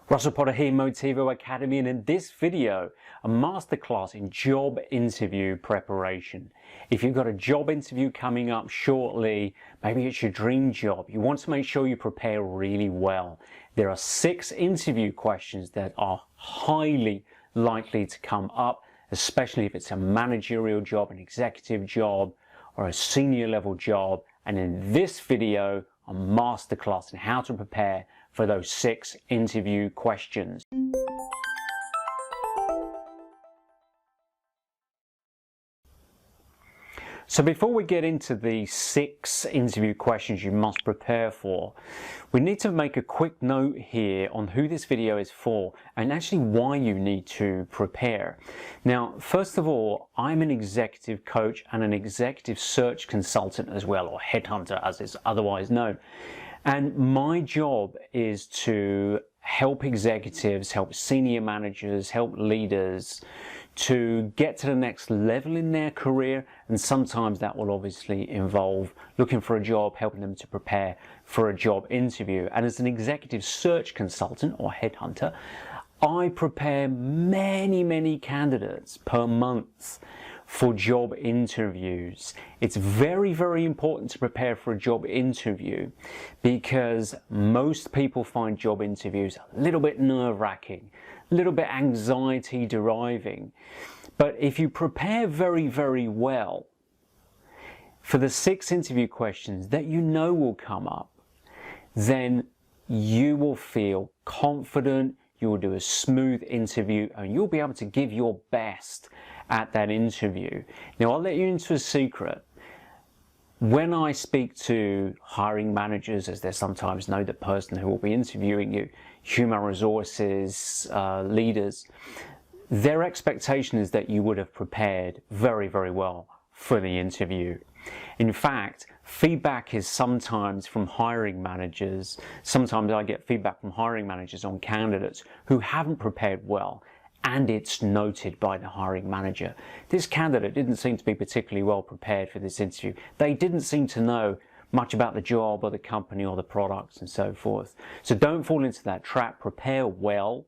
Russell Potter here, Motivo Academy, and in this video, a masterclass in job interview preparation. If you've got a job interview coming up shortly, maybe it's your dream job, you want to make sure you prepare really well. There are 6 interview questions that are highly likely to come up, especially if it's a managerial job, an executive job, or a senior level job. And in this video, a masterclass on how to prepare for those 6 interview questions. So before we get into the 6 interview questions you must prepare for, we need to make a quick note here on who this video is for and actually why you need to prepare. Now, first of all, I'm an executive coach and an executive search consultant as well, or headhunter as it's otherwise known. And my job is to help executives, help senior managers, help leaders to get to the next level in their career, and sometimes that will obviously involve looking for a job, helping them to prepare for a job interview. And as an executive search consultant or headhunter, I prepare many candidates per month for job interviews. It's very important to prepare for a job interview because most people find job interviews a little bit nerve-wracking, a little bit anxiety deriving. But if you prepare very well for the 6 interview questions that you know will come up, then you will feel confident, you will do a smooth interview, and you'll be able to give your best at that interview. Now, I'll let you into a secret. When I speak to hiring managers, as they're sometimes known, the person who will be interviewing you, human resources leaders, their expectation is that you would have prepared very well for the interview. In fact, feedback is sometimes from hiring managers. Sometimes I get feedback from hiring managers on candidates who haven't prepared well, and it's noted by the hiring manager. This candidate didn't seem to be particularly well prepared for this interview. They didn't seem to know much about the job or the company or the products and so forth. So don't fall into that trap. Prepare well.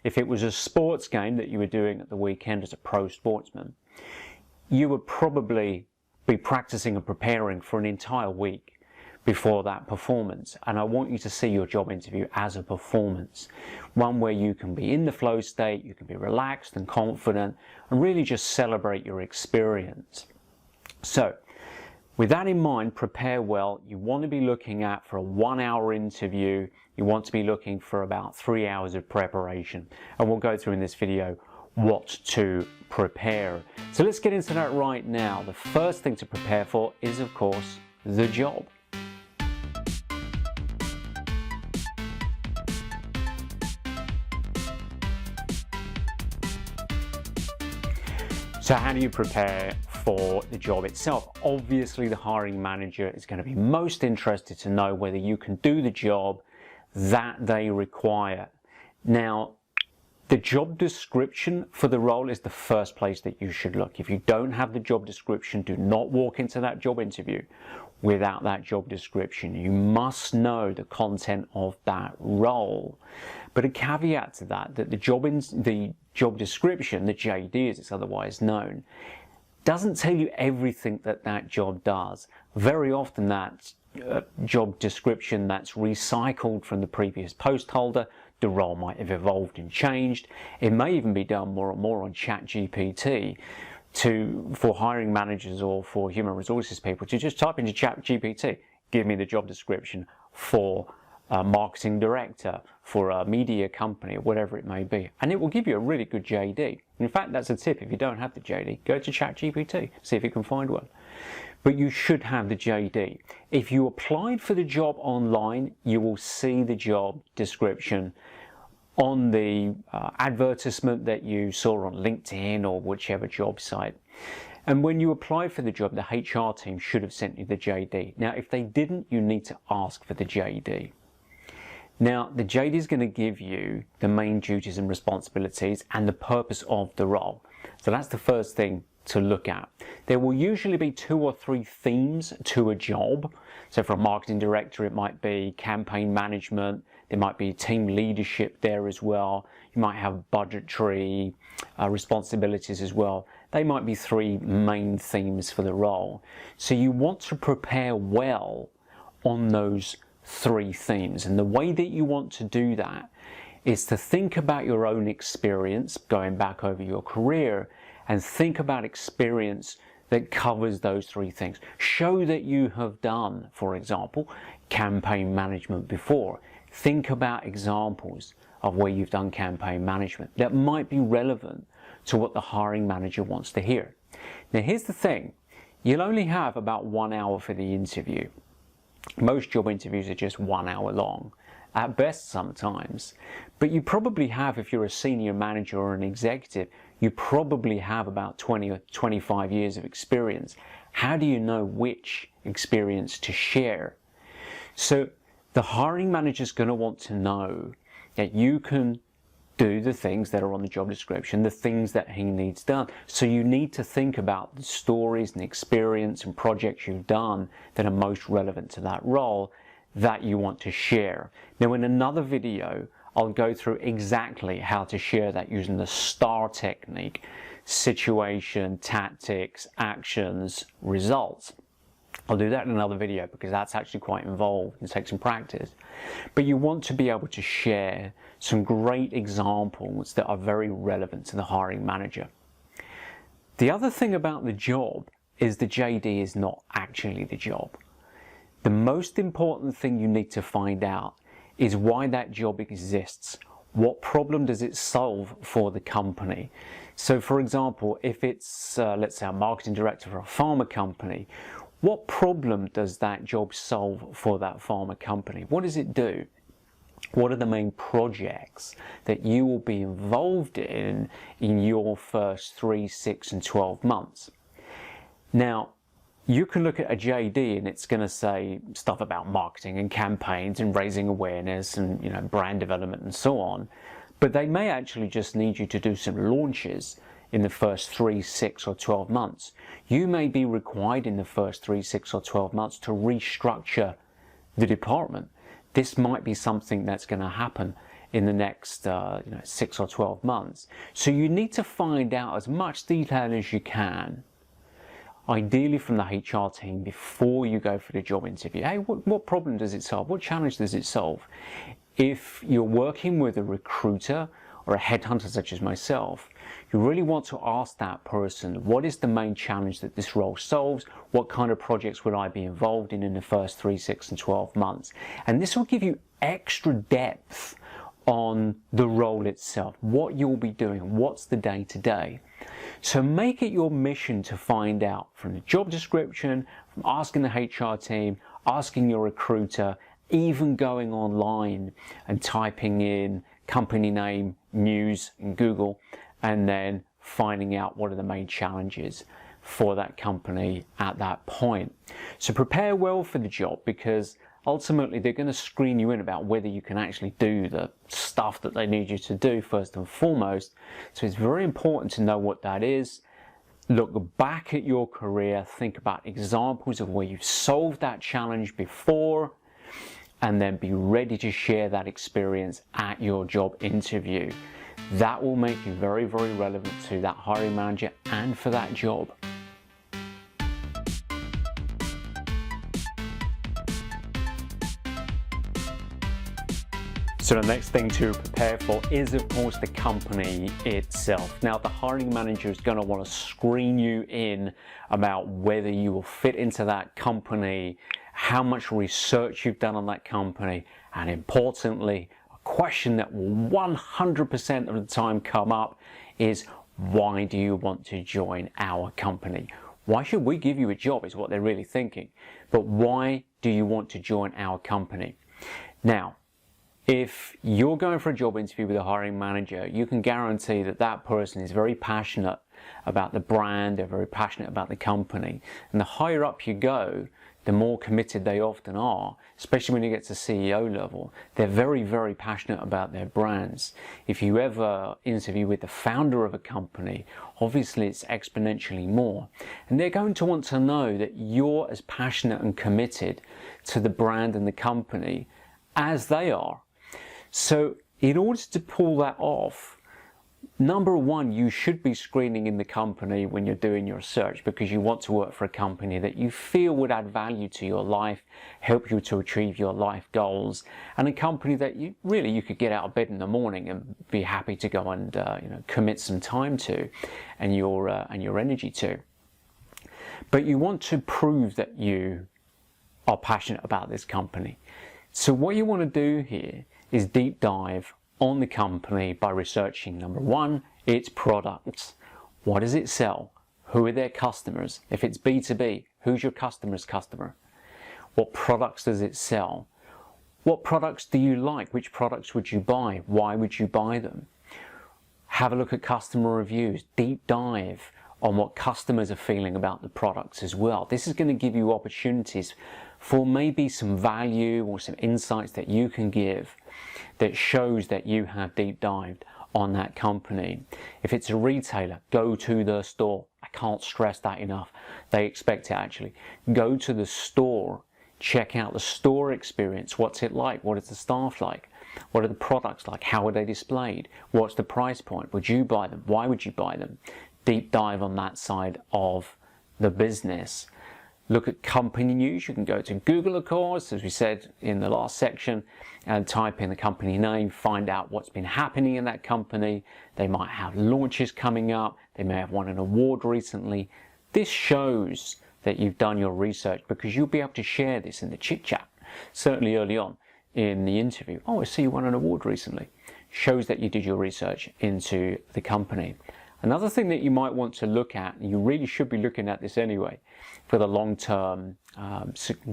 If it was a sports game that you were doing at the weekend as a pro sportsman, you would probably be practicing and preparing for an entire week before that performance. And I want you to see your job interview as a performance, one where you can be in the flow state, you can be relaxed and confident, and really just celebrate your experience. So with that in mind, prepare well. You want to be looking at, for a 1-hour interview, you want to be looking for about 3 hours of preparation. And we'll go through in this video what to prepare. So let's get into that right now. The first thing to prepare for is, of course, the job. So how do you prepare for the job itself? Obviously, the hiring manager is going to be most interested to know whether you can do the job that they require. Now, the job description for the role is the first place that you should look. If you don't have the job description, do not walk into that job interview without that job description. You must know the content of that role. But a caveat to that, the job description, the JD as it's otherwise known, doesn't tell you everything that job does. Very often that job description that's recycled from the previous post holder, the role might have evolved and changed. It may even be done more and more on ChatGPT for hiring managers or for human resources people to just type into ChatGPT, give me the job description for a marketing director, for a media company, or whatever it may be. And it will give you a really good JD. In fact, that's a tip. If you don't have the JD, go to ChatGPT, see if you can find one. But you should have the JD. If you applied for the job online, you will see the job description on the advertisement that you saw on LinkedIn or whichever job site. And when you apply for the job, the HR team should have sent you the JD. Now, if they didn't, you need to ask for the JD. Now, the JD is going to give you the main duties and responsibilities and the purpose of the role. So that's the first thing to look at. There will usually be 2 or 3 themes to a job. So for a marketing director, it might be campaign management, There might be team leadership there as well. You might have budgetary responsibilities as well. They might be three main themes for the role. So you want to prepare well on those three themes. And the way that you want to do that is to think about your own experience, going back over your career, and think about experience that covers those three things. Show that you have done, for example, campaign management before. Think about examples of where you've done campaign management that might be relevant to what the hiring manager wants to hear. Now here's the thing, you'll only have about 1 hour for the interview. Most job interviews are just 1 hour long, at best sometimes. But you probably have, if you're a senior manager or an executive, you probably have about 20 or 25 years of experience. How do you know which experience to share? So the hiring manager is going to want to know that you can do the things that are on the job description, the things that he needs done. So you need to think about the stories and experience and projects you've done that are most relevant to that role that you want to share. Now in another video, I'll go through exactly how to share that using the STAR technique: situation, tactics, actions, results. I'll do that in another video because that's actually quite involved and takes some practice. But you want to be able to share some great examples that are very relevant to the hiring manager. The other thing about the job is the JD is not actually the job. The most important thing you need to find out is why that job exists. What problem does it solve for the company? So for example, if it's, let's say, a marketing director for a pharma company, what problem does that job solve for that pharma company? What does it do? What are the main projects that you will be involved in your first 3, 6, and 12 months? Now, you can look at a JD and it's going to say stuff about marketing and campaigns and raising awareness and, you know, brand development and so on. But they may actually just need you to do some launches in the first 3, 6, or 12 months. You may be required in the first 3, 6, or 12 months to restructure the department. This might be something that's going to happen in the next 6 or 12 months. So you need to find out as much detail as you can, ideally from the HR team, before you go for the job interview. Hey, what problem does it solve? What challenge does it solve? If you're working with a recruiter or a headhunter such as myself, you really want to ask that person, what is the main challenge that this role solves? What kind of projects would I be involved in the first 3, 6, and 12 months? And this will give you extra depth on the role itself, what you'll be doing, what's the day-to-day. So make it your mission to find out from the job description, from asking the HR team, asking your recruiter, even going online and typing in company name, news in Google, and then finding out what are the main challenges for that company at that point. So prepare well for the job, because ultimately they're going to screen you in about whether you can actually do the stuff that they need you to do first and foremost. So it's very important to know what that is. Look back at your career, think about examples of where you've solved that challenge before, and then be ready to share that experience at your job interview. That will make you very, very relevant to that hiring manager and for that job. So the next thing to prepare for is, of course, the company itself. Now, the hiring manager is going to want to screen you in about whether you will fit into that company, how much research you've done on that company, and importantly, a question that will 100% of the time come up is, why do you want to join our company? Why should we give you a job is what they're really thinking. But why do you want to join our company? Now, if you're going for a job interview with a hiring manager, you can guarantee that that person is very passionate about the brand, they're very passionate about the company. And the higher up you go, the more committed they often are, especially when you get to CEO level. They're very, very passionate about their brands. If you ever interview with the founder of a company, obviously it's exponentially more. And they're going to want to know that you're as passionate and committed to the brand and the company as they are. So in order to pull that off, number one, you should be screening in the company when you're doing your search, because you want to work for a company that you feel would add value to your life, help you to achieve your life goals, and a company that you could get out of bed in the morning and be happy to go and commit some time to, and your energy to. But you want to prove that you are passionate about this company. So what you want to do here is deep dive on the company by researching, number one, its products. What does it sell? Who are their customers? If it's B2B, who's your customer's customer? What products does it sell? What products do you like? Which products would you buy? Why would you buy them? Have a look at customer reviews. Deep dive on what customers are feeling about the products as well. This is going to give you opportunities for maybe some value or some insights that you can give that shows that you have deep dived on that company. If it's a retailer, go to the store. I can't stress that enough. They expect it actually. Go to the store, check out the store experience. What's it like? What is the staff like? What are the products like? How are they displayed? What's the price point? Would you buy them? Why would you buy them? Deep dive on that side of the business. Look at company news. You can go to Google, of course, as we said in the last section, and type in the company name, find out what's been happening in that company. They might have launches coming up. They may have won an award recently. This shows that you've done your research, because you'll be able to share this in the chit chat, certainly early on in the interview. Oh, I see you won an award recently. Shows that you did your research into the company. Another thing that you might want to look at, and you really should be looking at this anyway, for the long-term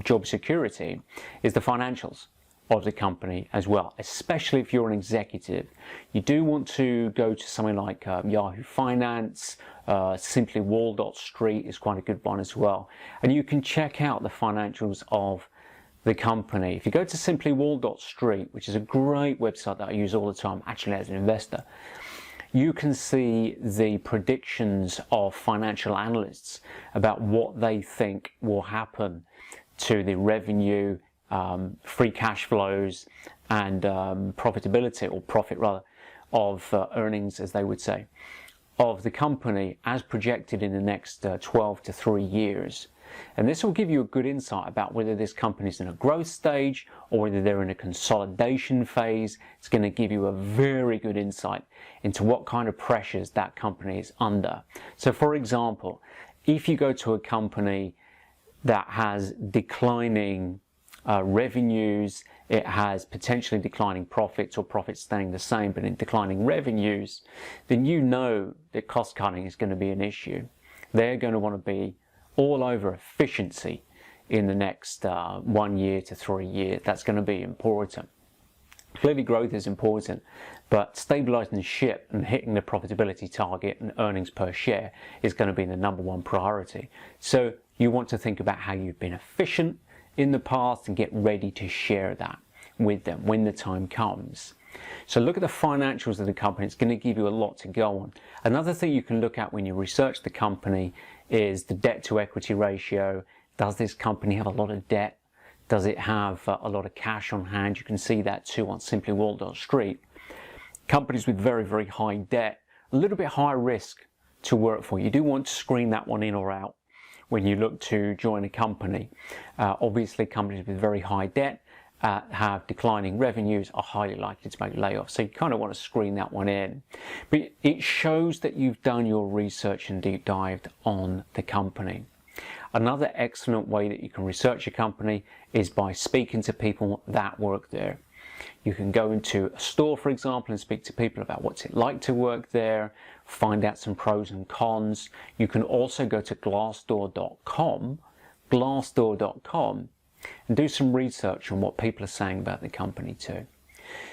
job security, is the financials of the company as well, especially if you're an executive. You do want to go to something like Yahoo Finance, simplywall.street is quite a good one as well. And you can check out the financials of the company. If you go to simplywall.street, which is a great website that I use all the time, actually as an investor, you can see the predictions of financial analysts about what they think will happen to the revenue, free cash flows, and profitability, or profit rather, of earnings, as they would say, of the company as projected in the next 12 to 3 years. And this will give you a good insight about whether this company is in a growth stage or whether they're in a consolidation phase. It's going to give you a very good insight into what kind of pressures that company is under. So for example, if you go to a company that has declining revenues, it has potentially declining profits, or profits staying the same but in declining revenues, then you know that cost cutting is going to be an issue. They're going to want to be all over efficiency in the next 1 year to 3 years. That's going to be important. Clearly growth is important, but stabilizing the ship and hitting the profitability target and earnings per share is going to be the number one priority. So you want to think about how you've been efficient in the past and get ready to share that with them when the time comes. So look at the financials of the company. It's going to give you a lot to go on. Another thing you can look at when you research the company is the debt to equity ratio. Does this company have a lot of debt? Does it have a lot of cash on hand? You can see that too on simplywall.street. Companies with very, very high debt, a little bit higher risk to work for. You do want to screen that one in or out when you look to join a company. Obviously, companies with very high debt have declining revenues, are highly likely to make layoffs. So you kind of want to screen that one in. But it shows that you've done your research and deep dived on the company. Another excellent way that you can research a company is by speaking to people that work there. You can go into a store, for example, and speak to people about what's it like to work there, find out some pros and cons. You can also go to glassdoor.com, and do some research on what people are saying about the company too.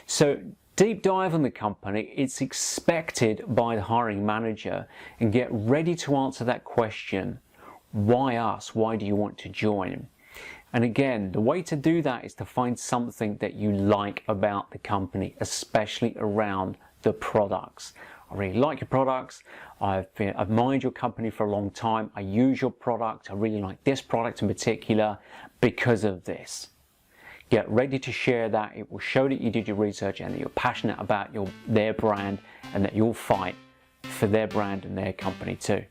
So deep dive on the company. It's expected by the hiring manager, and get ready to answer that question. Why us? Why do you want to join? And again, the way to do that is to find something that you like about the company, especially around the products. I really like your products. I've admired your company for a long time. I use your product. I really like this product in particular because of this. Get ready to share that. It will show that you did your research and that you're passionate about their brand, and that you'll fight for their brand and their company too.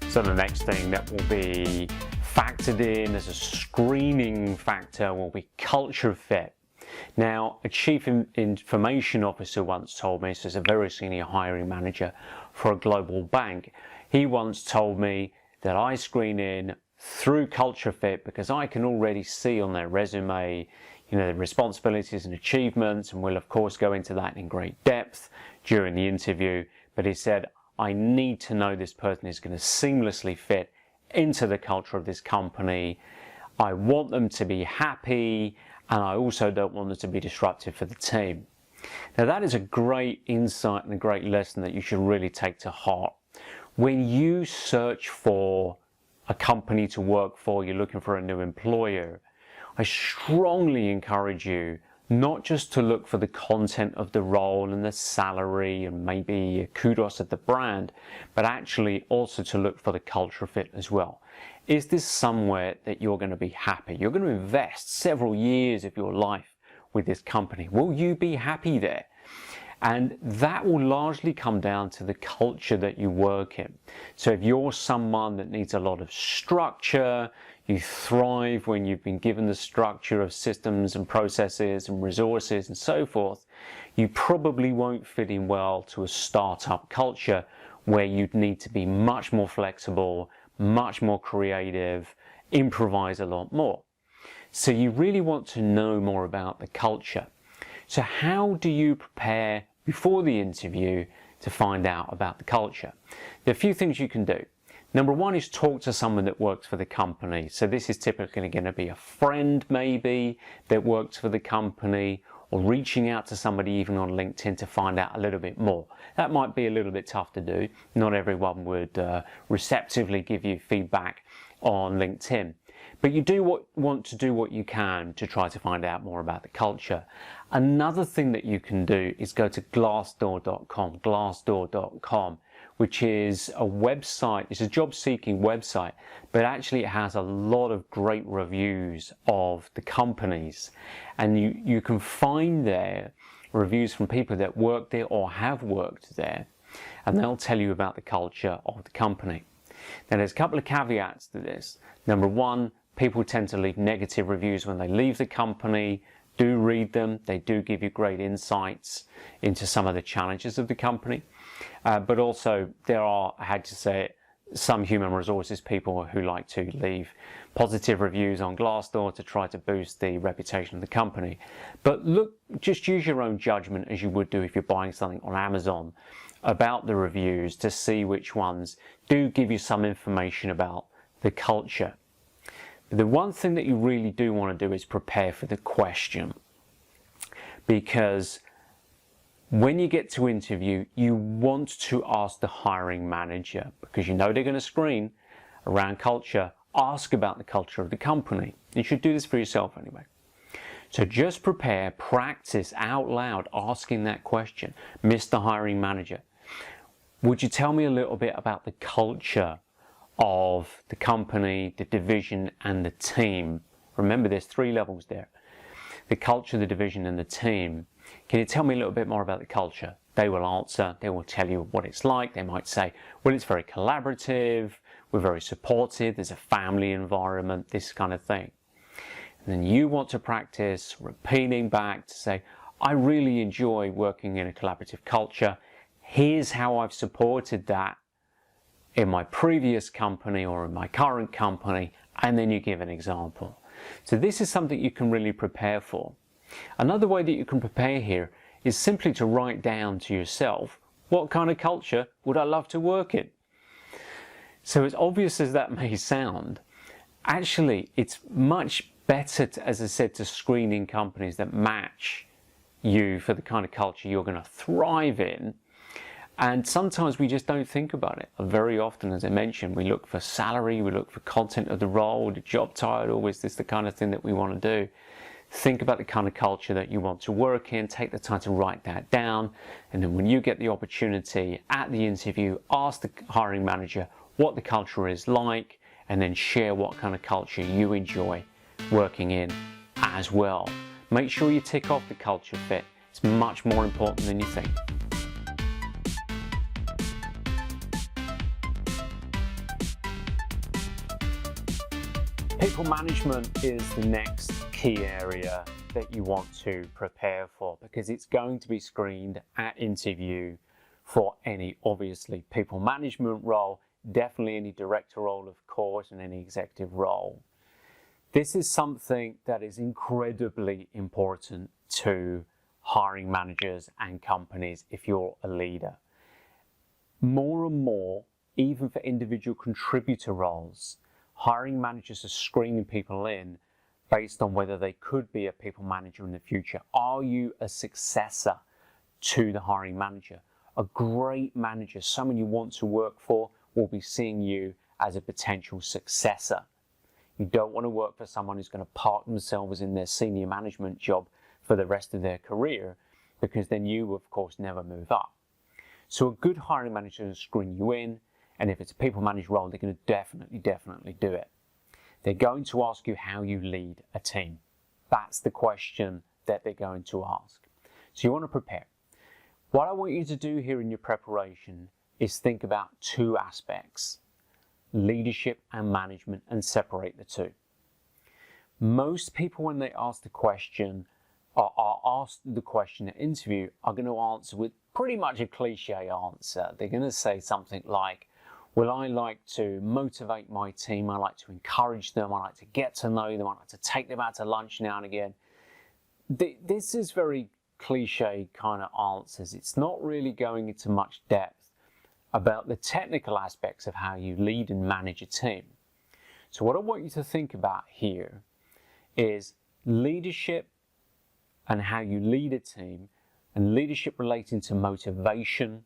So the next thing that will be factored in as a screening factor will be culture fit. Now, a chief information officer once told me, this is a very senior hiring manager for a global bank, he once told me that I screen in through culture fit because I can already see on their resume, the responsibilities and achievements, and we'll of course go into that in great depth during the interview. But he said, I need to know this person is going to seamlessly fit into the culture of this company. I want them to be happy, and I also don't want them to be disruptive for the team. Now that is a great insight and a great lesson that you should really take to heart. When you search for a company to work for, you're looking for a new employer, I strongly encourage you not just to look for the content of the role and the salary and maybe kudos at the brand, but actually also to look for the culture fit as well. Is this somewhere that you're going to be happy? You're going to invest several years of your life with this company. Will you be happy there? And that will largely come down to the culture that you work in. So if you're someone that needs a lot of structure, you thrive when you've been given the structure of systems and processes and resources and so forth, you probably won't fit in well to a startup culture where you'd need to be much more flexible, much more creative, improvise a lot more. So you really want to know more about the culture. So how do you prepare before the interview to find out about the culture? There are a few things you can do. Number one is talk to someone that works for the company. So this is typically going to be a friend maybe that works for the company, or reaching out to somebody even on LinkedIn to find out a little bit more. That might be a little bit tough to do. Not everyone would receptively give you feedback on LinkedIn. But you do want to do what you can to try to find out more about the culture. Another thing that you can do is go to glassdoor.com, which is a website, it's a job-seeking website, but actually it has a lot of great reviews of the companies. And you can find there reviews from people that work there or have worked there, and they'll tell you about the culture of the company. Now there's a couple of caveats to this. Number one, people tend to leave negative reviews when they leave the company. Do read them. They do give you great insights into some of the challenges of the company. But also there are, I had to say it, some human resources people who like to leave positive reviews on Glassdoor to try to boost the reputation of the company. But look, just use your own judgment as you would do if you're buying something on Amazon about the reviews to see which ones do give you some information about the culture. The one thing that you really do want to do is prepare for the question, because when you get to interview, you want to ask the hiring manager, because you know they're going to screen around culture, ask about the culture of the company. You should do this for yourself anyway. So just prepare, practice out loud asking that question. Mr. Hiring Manager, would you tell me a little bit about the culture of the company, the division, and the team? Remember, there's 3 levels there. The culture, the division, and the team. Can you tell me a little bit more about the culture? They will answer, they will tell you what it's like. They might say, well, it's very collaborative, we're very supportive, there's a family environment, this kind of thing. And then you want to practice repeating back to say, I really enjoy working in a collaborative culture. Here's how I've supported that in my previous company or in my current company, and then you give an example. So this is something you can really prepare for. Another way that you can prepare here is simply to write down to yourself, what kind of culture would I love to work in? So as obvious as that may sound, actually it's much better, as I said, to screen in companies that match you for the kind of culture you're going to thrive in. And sometimes we just don't think about it. Very often, as I mentioned, we look for salary, we look for content of the role, the job title, is this the kind of thing that we want to do? think about the kind of culture that you want to work in, take the time to write that down, and then when you get the opportunity at the interview, ask the hiring manager what the culture is like, and then share what kind of culture you enjoy working in as well. Make sure you tick off the culture fit. It's much more important than you think. People management is the next key area that you want to prepare for, because it's going to be screened at interview for any, obviously, people management role, definitely any director role, of course, and any executive role. This is something that is incredibly important to hiring managers and companies if you're a leader. More and more, even for individual contributor roles, hiring managers are screening people in based on whether they could be a people manager in the future. Are you a successor to the hiring manager? A great manager, someone you want to work for, will be seeing you as a potential successor. You don't want to work for someone who's going to park themselves in their senior management job for the rest of their career, because then you, of course, never move up. So a good hiring manager will screen you in, and if it's a people manager role, they're going to definitely do it. They're going to ask you how you lead a team. That's the question that they're going to ask. So you want to prepare. What I want you to do here in your preparation is think about two aspects, leadership and management, and separate the two. Most people, when they ask the question, or are asked the question at interview, are going to answer with pretty much a cliche answer. They're going to say something like, well, I like to motivate my team, I like to encourage them, I like to get to know them, I like to take them out to lunch now and again. This is very cliche kind of answers. It's not really going into much depth about the technical aspects of how you lead and manage a team. So what I want you to think about here is leadership and how you lead a team, and leadership relating to motivation,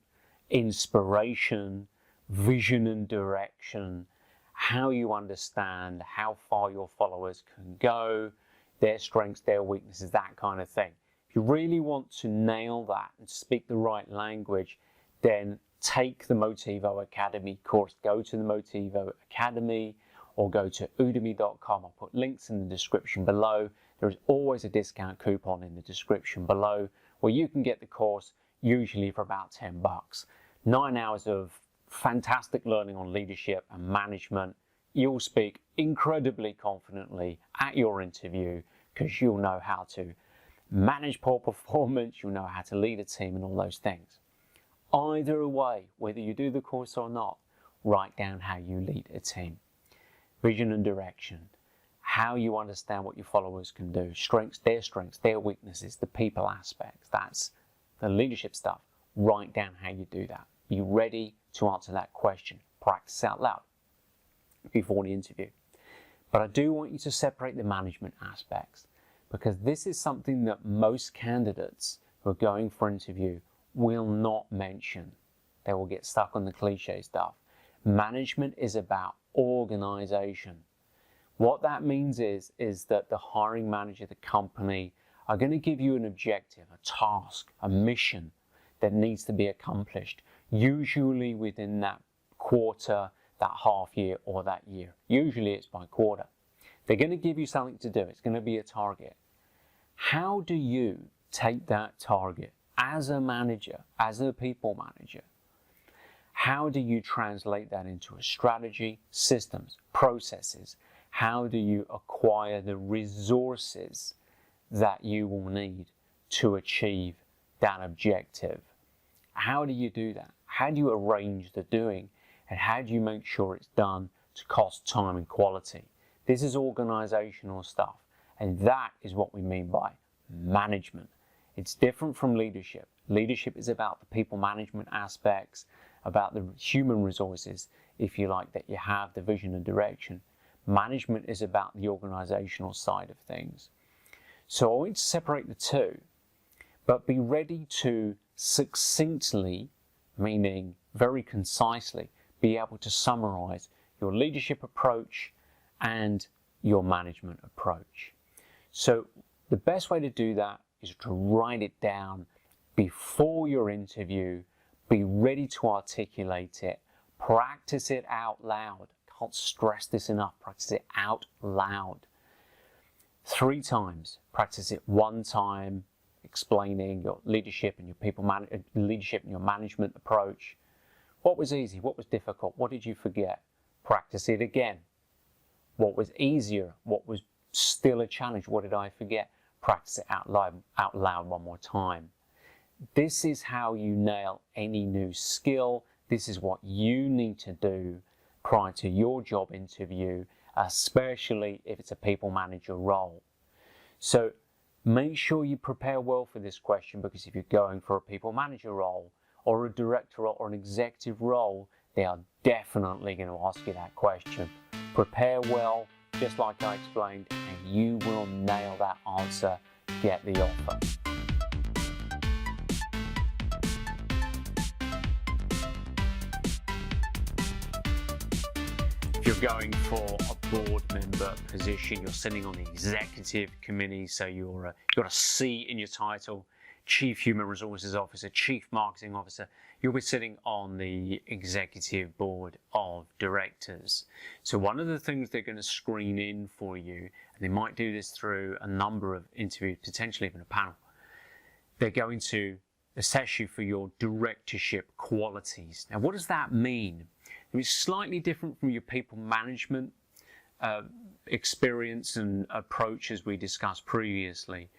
inspiration, vision and direction, how you understand how far your followers can go, their strengths, their weaknesses, that kind of thing. If you really want to nail that and speak the right language, then take the Motivo Academy course. Go to the Motivo Academy or go to udemy.com. I'll put links in the description below. There is always a discount coupon in the description below where you can get the course usually for about $10. 9 hours of fantastic learning on leadership and management. You'll speak incredibly confidently at your interview because you'll know how to manage poor performance, you'll know how to lead a team and all those things. Either way, whether you do the course or not, write down how you lead a team. Vision and direction, how you understand what your followers can do, strengths, their weaknesses, the people aspects, that's the leadership stuff. Write down how you do that. Be ready to answer that question. Practice out loud before the interview. But I do want you to separate the management aspects, because this is something that most candidates who are going for interview will not mention. They will get stuck on the cliche stuff. Management is about organization. What that means is that the hiring manager, the company, are going to give you an objective, a task, a mission that needs to be accomplished, usually within that quarter, that half year, or that year. Usually it's by quarter. They're going to give you something to do. It's going to be a target. How do you take that target as a manager, as a people manager? How do you translate that into a strategy, systems, processes? How do you acquire the resources that you will need to achieve that objective? How do you do that? How do you arrange the doing? And how do you make sure it's done to cost, time, and quality? This is organizational stuff. And that is what we mean by management. It's different from leadership. Leadership is about the people management aspects, about the human resources, if you like, that you have, the vision and direction. Management is about the organizational side of things. So I want to separate the two, but be ready to succinctly, meaning very concisely, be able to summarize your leadership approach and your management approach. So The best way to do that is to write it down before your interview, be ready to articulate it, practice it out loud. Can't stress this enough, practice it out loud. 3 times. Practice it 1 time, explaining your leadership and your management approach. What was easy? What was difficult? What did you forget? Practice it again. What was easier? What was still a challenge? What did I forget? Practice it out loud 1 more time. This is how you nail any new skill. This is what you need to do prior to your job interview, especially if it's a people manager role. So make sure you prepare well for this question, because if you're going for a people manager role or a director role or an executive role, they are definitely going to ask you that question. Prepare well, just like I explained, and you will nail that answer, get the offer. If you're going for a board member position, you're sitting on the executive committee, so you've got a C in your title, Chief Human Resources Officer, Chief Marketing Officer, you'll be sitting on the executive board of directors. So one of the things they're going to screen in for you, and they might do this through a number of interviews, potentially even a panel, they're going to assess you for your directorship qualities. Now, what does that mean? It's slightly different from your people management experience and approach as we discussed previously.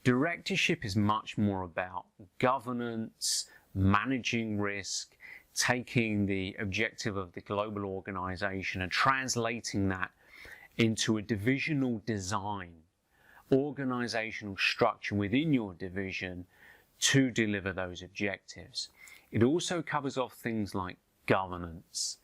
Directorship is much more about governance, managing risk, taking the objective of the global organization and translating that into a divisional design, organizational structure within your division to deliver those objectives. It also covers off things like governance,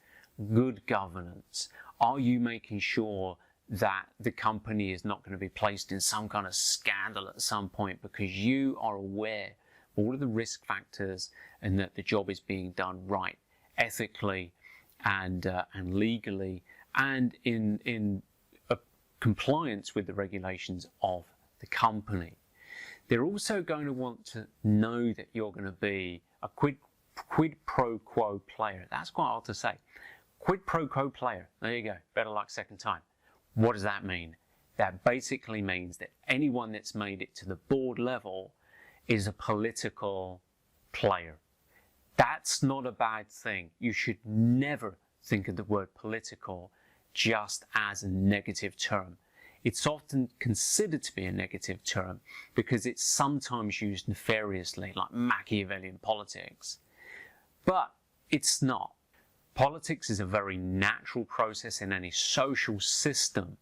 good governance. Are you making sure that the company is not going to be placed in some kind of scandal at some point because you are aware of all of the risk factors and that the job is being done right, ethically and legally, and in compliance with the regulations of the company? They're also going to want to know that you're going to be a quid pro quo player. That's quite hard to say. Quid pro quo player. There you go. Better luck second time. What does that mean? That basically means that anyone that's made it to the board level is a political player. That's not a bad thing. You should never think of the word political just as a negative term. It's often considered to be a negative term because it's sometimes used nefariously, like Machiavellian politics. But it's not. Politics is a very natural process in any social system.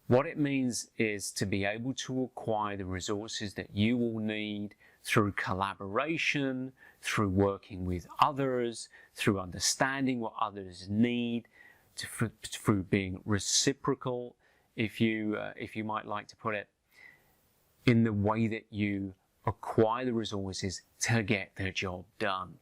What it means is to be able to acquire the resources that you will need through collaboration, through working with others, through understanding what others need, through being reciprocal, if you might like to put it, in the way that you acquire the resources to get the job done.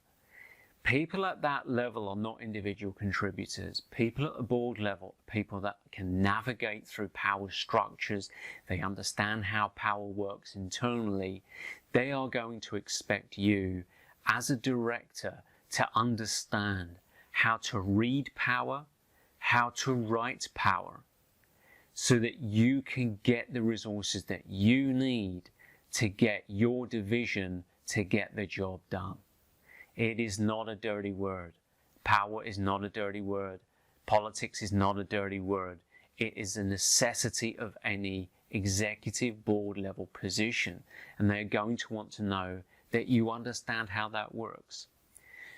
People at that level are not individual contributors. People at the board level, people that can navigate through power structures, they understand how power works internally. They are going to expect you as a director to understand how to read power, how to write power, so that you can get the resources that you need to get your division to get the job done. It is not a dirty word. Power is not a dirty word. Politics is not a dirty word. It is a necessity of any executive board level position, and they're going to want to know that you understand how that works.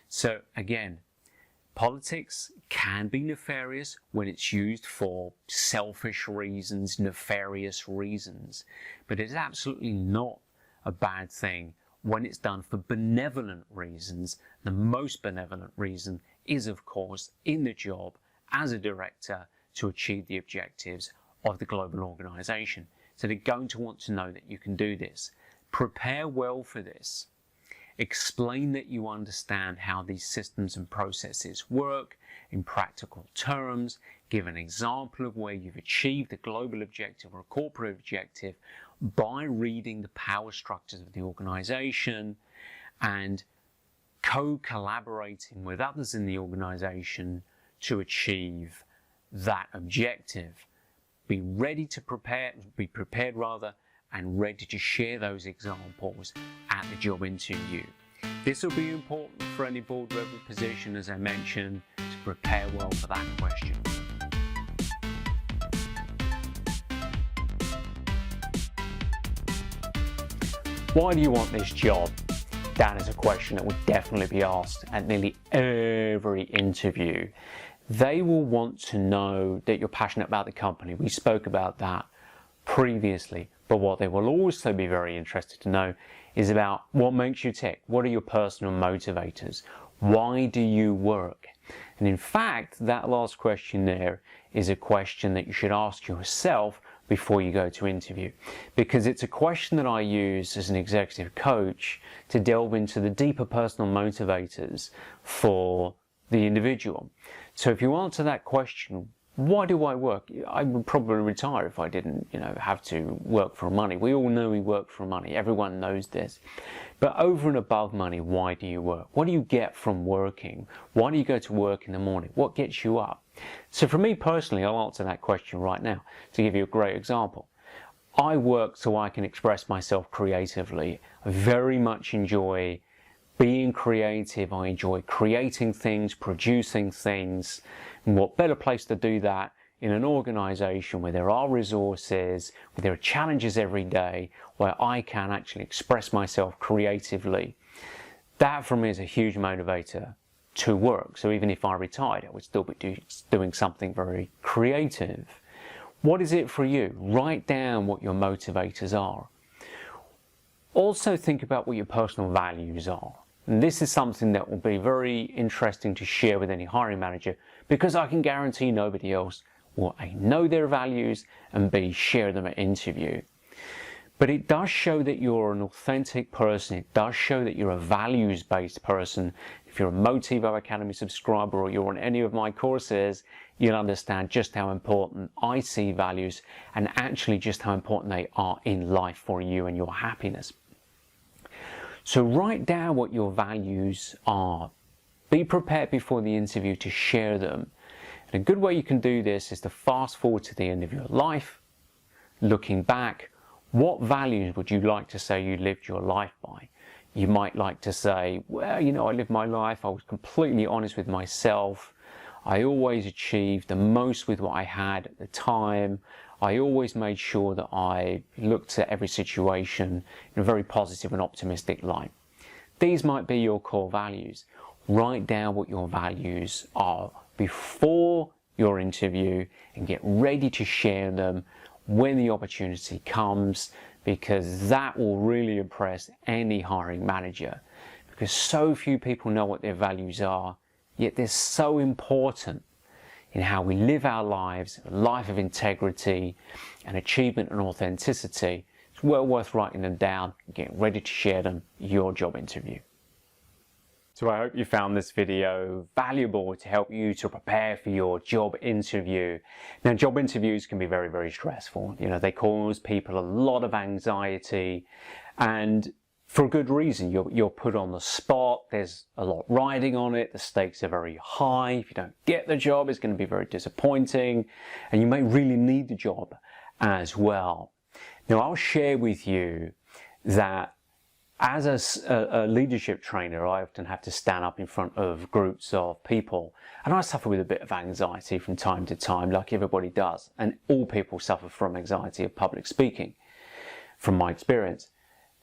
So again, politics can be nefarious when it's used for selfish reasons, nefarious reasons, but it's absolutely not a bad thing when it's done for benevolent reasons. The most benevolent reason is, of course, in the job as a director to achieve the objectives of the global organization. So they're going to want to know that you can do this. Prepare well for this. Explain that you understand how these systems and processes work in practical terms. give an example of where you've achieved a global objective or a corporate objective by reading the power structures of the organization and co-collaborating with others in the organization to achieve that objective. Be prepared and ready to share those examples at the job interview. This will be important for any board level position, as I mentioned, to prepare well for that question. Why do you want this job? That is a question that would definitely be asked at nearly every interview. They will want to know that you're passionate about the company. We spoke about that previously. But what they will also be very interested to know is about what makes you tick. What are your personal motivators? Why do you work? And in fact, that last question there is a question that you should ask yourself before you go to interview, because it's a question that I use as an executive coach to delve into the deeper personal motivators for the individual. So if you answer that question, why do I work? I would probably retire if I didn't, have to work for money. We all know we work for money. Everyone knows this. But over and above money, why do you work? What do you get from working? Why do you go to work in the morning? What gets you up? So for me personally, I'll answer that question right now to give you a great example. I work so I can express myself creatively. I very much enjoy being creative. I enjoy creating things, producing things. And what better place to do that in an organization where there are resources, where there are challenges every day, where I can actually express myself creatively. That for me is a huge motivator to work. So even if I retired, I would still be doing something very creative. What is it for you? Write down what your motivators are. Also think about what your personal values are. And this is something that will be very interesting to share with any hiring manager, because I can guarantee nobody else will A, know their values, and B, share them at interview. But it does show that you're an authentic person. It does show that you're a values-based person. If you're a Motivo Academy subscriber or you're on any of my courses, you'll understand just how important I see values and actually just how important they are in life for you and your happiness. So write down what your values are. Be prepared before the interview to share them. And a good way you can do this is to fast forward to the end of your life, looking back. What values would you like to say you lived your life by? You might like to say, well, I lived my life, I was completely honest with myself. I always achieved the most with what I had at the time. I always made sure that I looked at every situation in a very positive and optimistic light. These might be your core values. Write down what your values are before your interview and get ready to share them when the opportunity comes, because that will really impress any hiring manager, because so few people know what their values are, yet they're so important in how we live our lives, a life of integrity and achievement and authenticity. It's well worth writing them down and getting ready to share them at your job interview. So I hope you found this video valuable to help you to prepare for your job interview. Now, job interviews can be very, very stressful. They cause people a lot of anxiety, and for a good reason. You're put on the spot. There's a lot riding on it. The stakes are very high. If you don't get the job, it's going to be very disappointing, and you may really need the job as well. Now, I'll share with you that as a leadership trainer, I often have to stand up in front of groups of people, and I suffer with a bit of anxiety from time to time, like everybody does, and all people suffer from anxiety of public speaking, from my experience.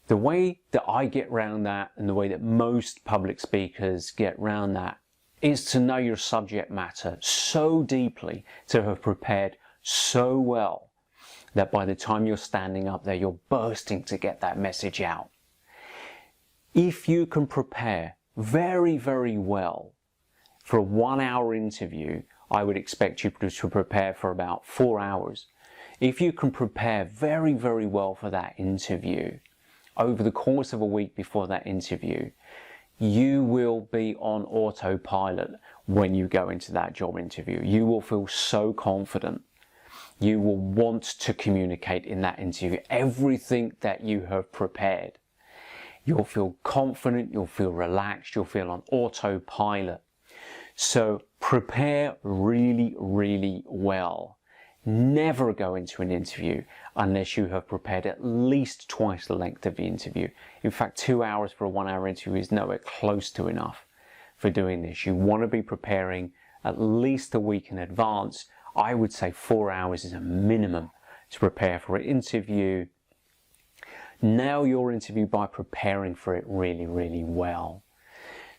The way that I get around that, and the way that most public speakers get around that, is to know your subject matter so deeply, to have prepared so well, that by the time you're standing up there, you're bursting to get that message out. If you can prepare very, very well for a 1-hour interview, I would expect you to prepare for about 4 hours. If you can prepare very, very well for that interview, over the course of a week before that interview, you will be on autopilot when you go into that job interview. You will feel so confident. You will want to communicate in that interview everything that you have prepared. You'll feel confident, you'll feel relaxed, you'll feel on autopilot. So prepare really, really well. Never go into an interview unless you have prepared at least twice the length of the interview. In fact, 2 hours for a 1 hour interview is nowhere close to enough for doing this. You want to be preparing at least a week in advance. I would say 4 hours is a minimum to prepare for an interview. Nail your interview by preparing for it really, really well.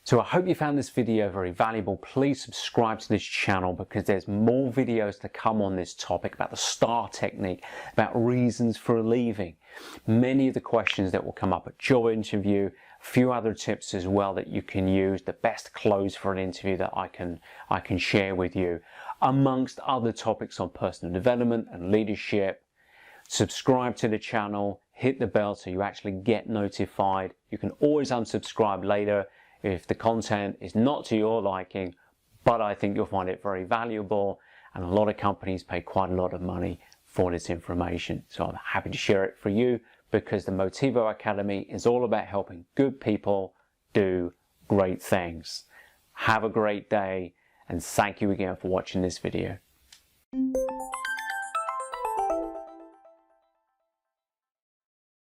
So I hope you found this video very valuable. Please subscribe to this channel because there's more videos to come on this topic about the STAR technique, about reasons for leaving, many of the questions that will come up at job interview, a few other tips as well that you can use, the best clothes for an interview that I can share with you, amongst other topics on personal development and leadership. Subscribe to the channel, hit the bell so you actually get notified. You can always unsubscribe later if the content is not to your liking, but I think you'll find it very valuable, and a lot of companies pay quite a lot of money for this information. So I'm happy to share it for you because the Motivo Academy is all about helping good people do great things. Have a great day, and thank you again for watching this video.